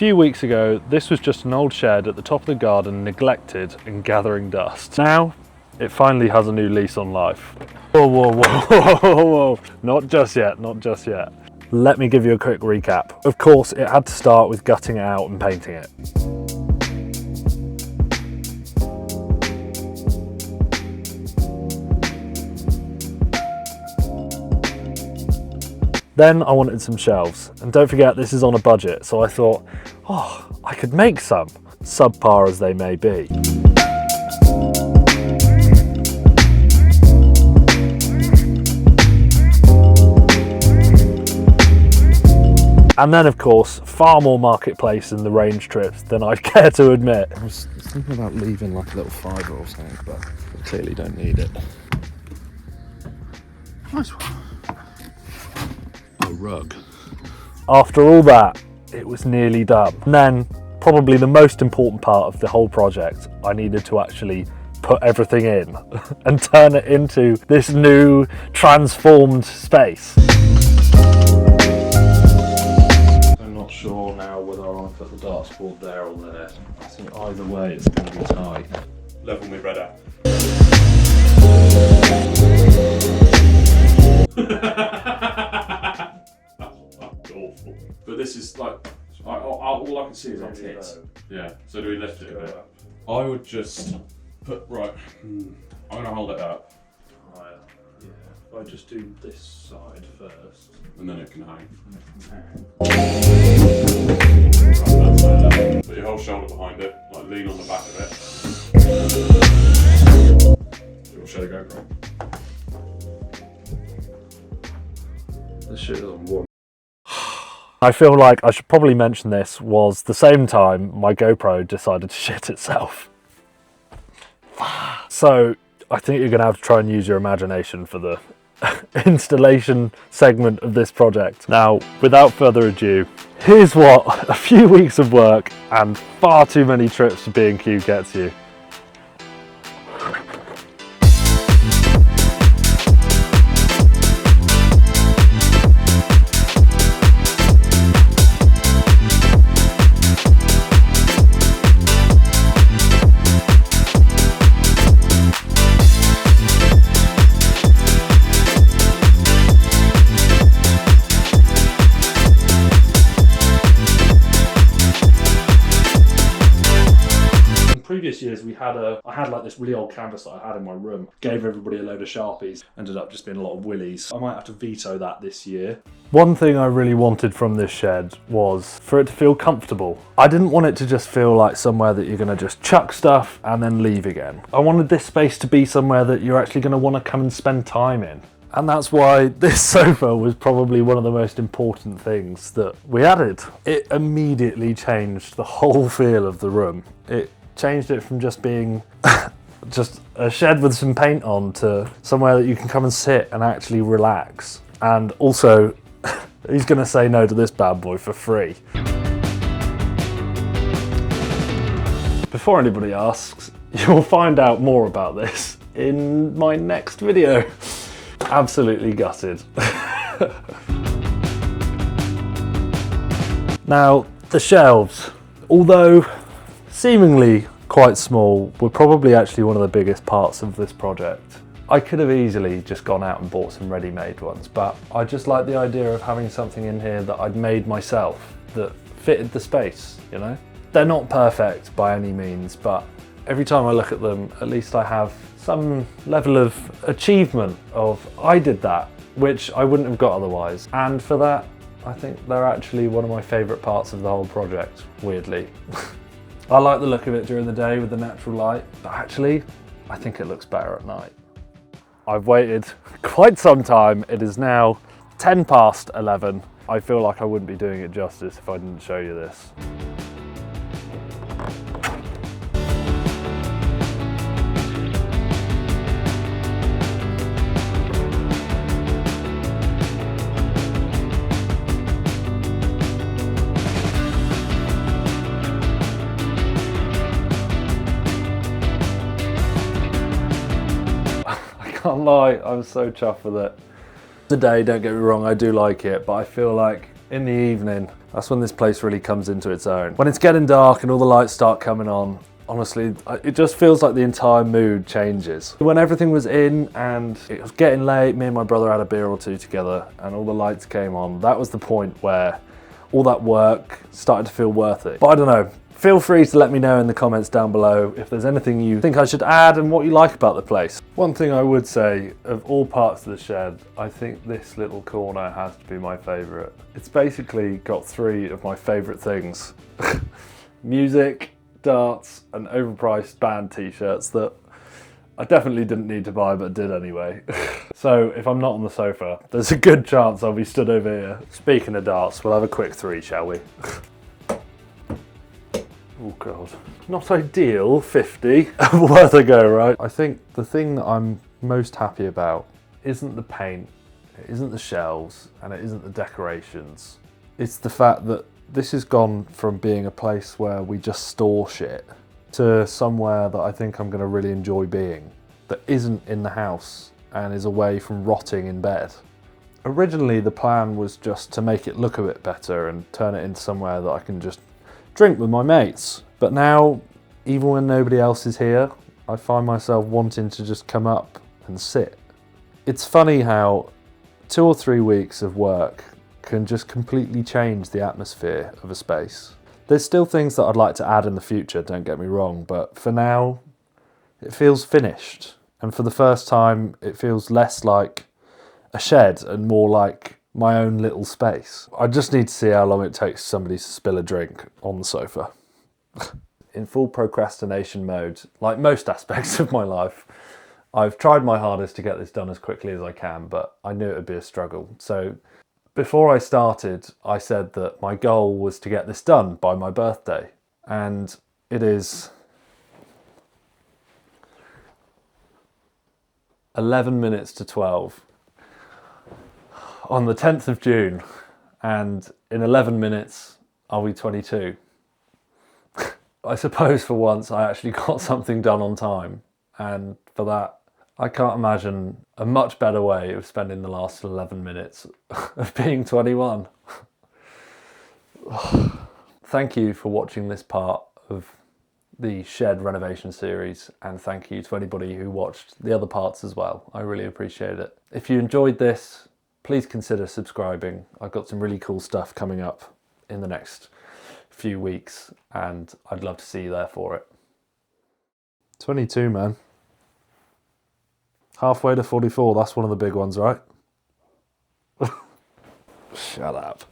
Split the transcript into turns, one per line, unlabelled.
few weeks ago, this was just an old shed at the top of the garden, neglected and gathering dust. Now, it finally has a new lease on life. Whoa, whoa, whoa, whoa, whoa, whoa. Not just yet, not just yet. Let me give you a quick recap. Of course, it had to start with gutting it out and painting it. Then I wanted some shelves, and don't forget this is on a budget, so I thought, oh, I could make some, subpar as they may be. And then of course, far more marketplace in the range trips than I'd care to admit. I was thinking about leaving like a little fibre or something, but I clearly don't need it. Nice one. A rug. After all that, it was nearly done. And then, probably the most important part of the whole project, I needed to actually put everything in and turn it into this new transformed space. I'm not sure now whether I want to put the dartboard there or there. I think either way it's going to be tight.
Level me bread out. Awful. But this is like, all I can see is our tits. Yeah, so do we lift it a bit? I would just put, right, I'm going to hold it up.
Higher. Yeah, if I just do this side first.
And then it can hang.
Hang.
Put your whole shoulder behind it, like lean on the back of it. It will show the GoPro.
This shit doesn't work. I feel like I should probably mention this was the same time my GoPro decided to shit itself. So I think you're going to have to try and use your imagination for the installation segment of this project. Now, without further ado, here's what a few weeks of work and far too many trips to B&Q gets you. Previous years I had like this really old canvas that I had in my room, gave everybody a load of Sharpies, ended up just being a lot of willies. I might have to veto that this year. One thing I really wanted from this shed was for it to feel comfortable. I didn't want it to just feel like somewhere that you're going to just chuck stuff and then leave again. I wanted this space to be somewhere that you're actually going to want to come and spend time in. And that's why this sofa was probably one of the most important things that we added. It immediately changed the whole feel of the room. It changed it from just being just a shed with some paint on to somewhere that you can come and sit and actually relax. And also, he's going to say no to this bad boy for free. Before anybody asks, you'll find out more about this in my next video. Absolutely gutted. Now, the shelves, although seemingly quite small, were probably actually one of the biggest parts of this project. I could have easily just gone out and bought some ready-made ones, but I just like the idea of having something in here that I'd made myself that fitted the space, you know? They're not perfect by any means, but every time I look at them, at least I have some level of achievement of I did that, which I wouldn't have got otherwise. And for that, I think they're actually one of my favourite parts of the whole project, weirdly. I like the look of it during the day with the natural light, but actually, I think it looks better at night. I've waited quite some time. It is now 10 past 11. I feel like I wouldn't be doing it justice if I didn't show you this. Can't lie, I'm so chuffed with it. Today, don't get me wrong, I do like it, but I feel like in the evening, That's when this place really comes into its own. When it's getting dark and all the lights start coming on, honestly, it just feels like the entire mood changes. When everything was in and it was getting late, me and my brother had a beer or two together and all the lights came on, that was the point where all that work started to feel worth it. But I don't know, feel free to let me know in the comments down below if there's anything you think I should add and what you like about the place. One thing I would say, of all parts of the shed, I think this little corner has to be my favourite. It's basically got three of my favourite things. Music, darts and overpriced band t-shirts that I definitely didn't need to buy but did anyway. So if I'm not on the sofa, there's a good chance I'll be stood over here. Speaking of darts, we'll have a quick three, shall we? Oh god. Not ideal, 50. Worth a go, right? I think the thing that I'm most happy about isn't the paint, it isn't the shelves, and it isn't the decorations. It's the fact that this has gone from being a place where we just store shit to somewhere that I think I'm going to really enjoy being, that isn't in the house and is away from rotting in bed. Originally the plan was just to make it look a bit better and turn it into somewhere that I can just drink with my mates. But now, even when nobody else is here, I find myself wanting to just come up and sit. It's funny how 2 or 3 weeks of work can just completely change the atmosphere of a space. There's still things that I'd like to add in the future, don't get me wrong, but for now, it feels finished. And for the first time, it feels less like a shed and more like my own little space. I just need to see how long it takes somebody to spill a drink on the sofa. In full procrastination mode, like most aspects of my life, I've tried my hardest to get this done as quickly as I can, but I knew it would be a struggle. So before I started, I said that my goal was to get this done by my birthday, and it is 11 minutes to 12 on the 10th of June, and in 11 minutes I'll be 22. I suppose for once I actually got something done on time, and for that I can't imagine a much better way of spending the last 11 minutes of being 21. Thank you for watching this part of the shed renovation series, and thank you to anybody who watched the other parts as well. I really appreciate it. If you enjoyed this, please consider subscribing. I've got some really cool stuff coming up in the next few weeks, and I'd love to see you there for it. 22, man. Halfway to 44, that's one of the big ones, right? Shut up.